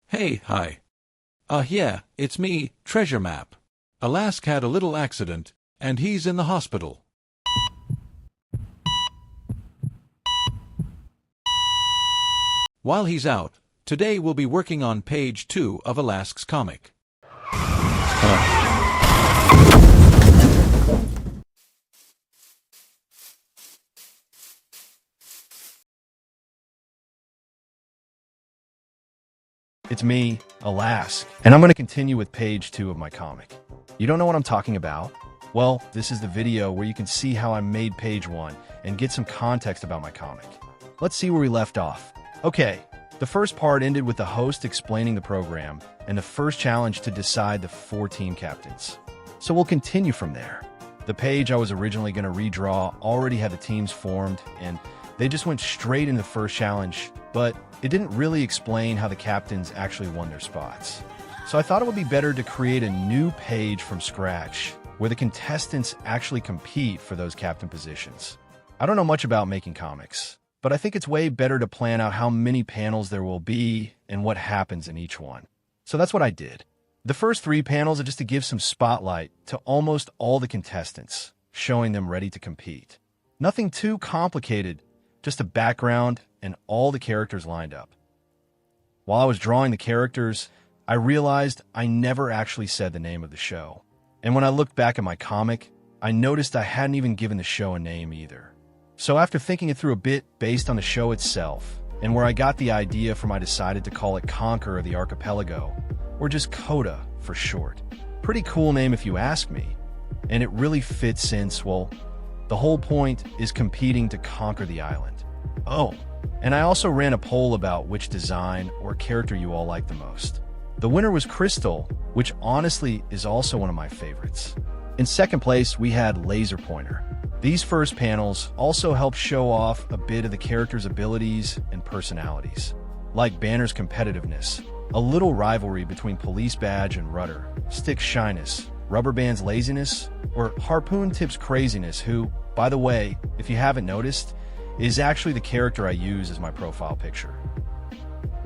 Hey, hi. Yeah, it's me, Tresure Map. Alask had a little accident, and he's in the hospital. While he's out, today we'll be working on page 2 of Alask's comic. It's me, Alask, and I'm going to continue with page 2 of my comic. You don't know what I'm talking about? Well, this is the video where you can see how I made page 1 and get some context about my comic. Let's see where we left off. Okay, the first part ended with the host explaining the program and the first challenge to decide the 4 team captains. So we'll continue from there. The page I was originally going to redraw already had the teams formed, and they just went straight into the first challenge, but it didn't really explain how the captains actually won their spots. So I thought it would be better to create a new page from scratch where the contestants actually compete for those captain positions. I don't know much about making comics, but I think it's way better to plan out how many panels there will be and what happens in each one. So that's what I did. The first 3 panels are just to give some spotlight to almost all the contestants, showing them ready to compete. Nothing too complicated, just a background and all the characters lined up. While I was drawing the characters, I realized I never actually said the name of the show. And when I looked back at my comic, I noticed I hadn't even given the show a name either. So after thinking it through a bit based on the show itself, and where I got the idea from, I decided to call it Conqueror of the Archipelago, or just Coda for short. Pretty cool name if you ask me. And it really fits since, well, the whole point is competing to conquer the island. Oh, and I also ran a poll about which design or character you all like the most. The winner was Crystal, which honestly is also one of my favorites. In second place, we had Laser Pointer. These first panels also help show off a bit of the characters' abilities and personalities, like Banner's competitiveness, a little rivalry between Police Badge and Rudder, Stick's shyness, Rubber Band's laziness, or Harpoon Tip's craziness, who, by the way, if you haven't noticed, is actually the character I use as my profile picture.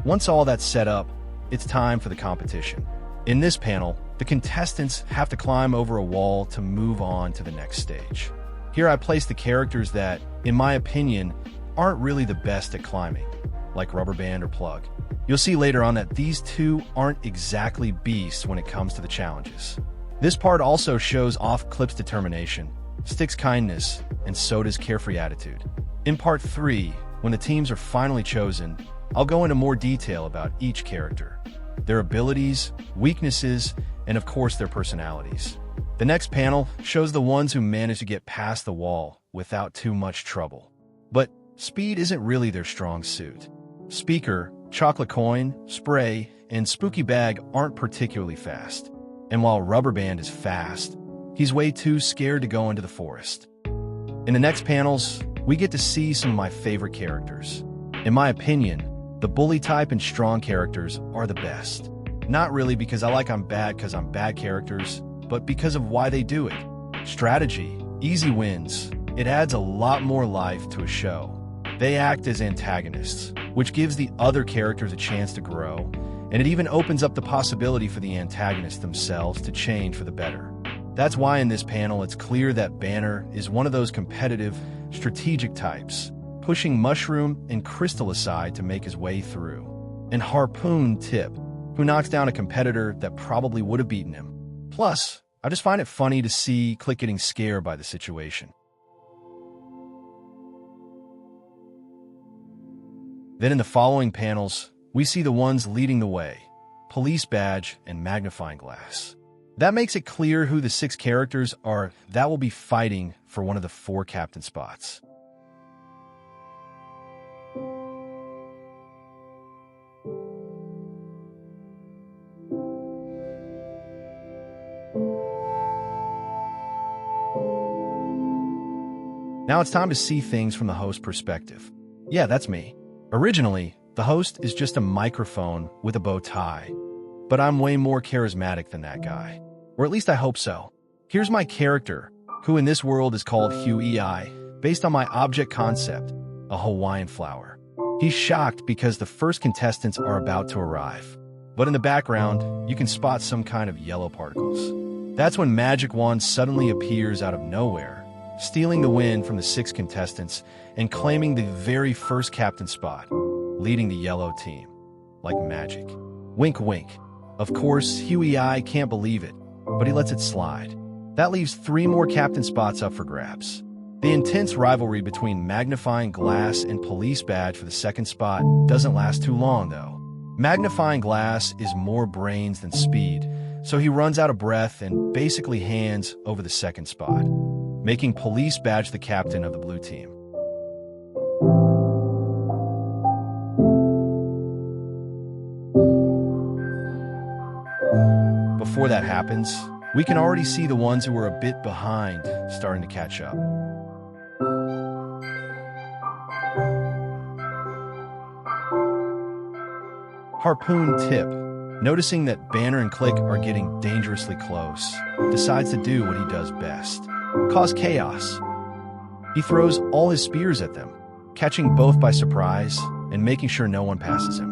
Once all that's set up, it's time for the competition. In this panel, the contestants have to climb over a wall to move on to the next stage. Here I place the characters that, in my opinion, aren't really the best at climbing, like Rubber Band or Plug. You'll see later on that these two aren't exactly beasts when it comes to the challenges. This part also shows off Clip's determination, Stick's kindness, and Soda's carefree attitude. In part 3, when the teams are finally chosen, I'll go into more detail about each character, their abilities, weaknesses, and of course their personalities. The next panel shows the ones who manage to get past the wall without too much trouble. But speed isn't really their strong suit. Speaker, Chocolate Coin, Spray, and Spooky Bag aren't particularly fast. And while Rubber Band is fast, he's way too scared to go into the forest. In the next panels, we get to see some of my favorite characters. In my opinion, the bully type and strong characters are the best. Not really because I like I'm bad because I'm bad characters, but because of why they do it. Strategy, easy wins. It adds a lot more life to a show. They act as antagonists, which gives the other characters a chance to grow, and it even opens up the possibility for the antagonists themselves to change for the better. That's why in this panel it's clear that Banner is one of those competitive, strategic types, pushing Mushroom and Crystal aside to make his way through, and Harpoon Tip, who knocks down a competitor that probably would have beaten him. Plus, I just find it funny to see Click getting scared by the situation. Then in the following panels, we see the ones leading the way, Police Badge and Magnifying Glass. That makes it clear who the 6 characters are that will be fighting for one of the 4 captain spots. Now it's time to see things from the host perspective. Yeah, that's me. Originally, the host is just a microphone with a bow tie, but I'm way more charismatic than that guy. Or at least I hope so. Here's my character, who in this world is called Hugh EI, based on my object concept, a Hawaiian flower. He's shocked because the first contestants are about to arrive. but in the background, you can spot some kind of yellow particles. That's when Magic Wand suddenly appears out of nowhere, stealing the win from the 6 contestants and claiming the very first captain spot, leading the yellow team. Like magic. Wink wink. Of course, Huey I can't believe it, but he lets it slide. That leaves 3 more captain spots up for grabs. The intense rivalry between Magnifying Glass and Police Badge for the 2nd spot doesn't last too long, though. Magnifying Glass is more brains than speed, so he runs out of breath and basically hands over the 2nd spot, making Police Badge the captain of the blue team. Before that happens, we can already see the ones who were a bit behind starting to catch up. Harpoon Tip, noticing that Banner and Click are getting dangerously close, decides to do what he does best: cause chaos. He throws all his spears at them, catching both by surprise and making sure no one passes him.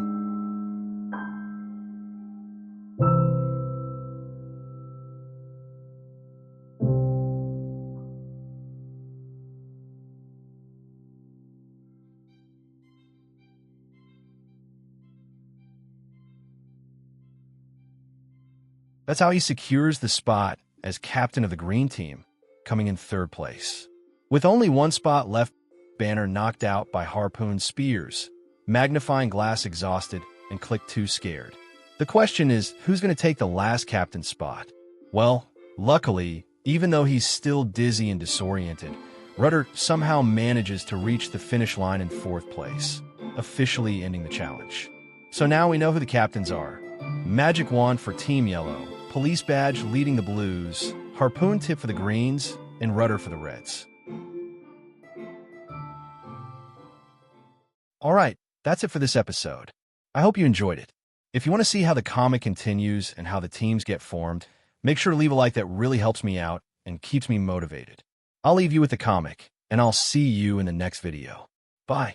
That's how he secures the spot as captain of the green team, coming in 3rd place. With only 1 spot left, Banner knocked out by Harpoon's spears, Magnifying Glass exhausted, and Click too scared. The question is, who's going to take the last captain spot? Well, luckily, even though he's still dizzy and disoriented, Rudder somehow manages to reach the finish line in 4th place, officially ending the challenge. So now we know who the captains are. Magic Wand for Team Yellow, Police Badge leading the Blues, Harpoon Tip for the Greens, and Rudder for the Reds. Alright, that's it for this episode. I hope you enjoyed it. If you want to see how the comic continues and how the teams get formed, make sure to leave a like. That really helps me out and keeps me motivated. I'll leave you with the comic, and I'll see you in the next video. Bye.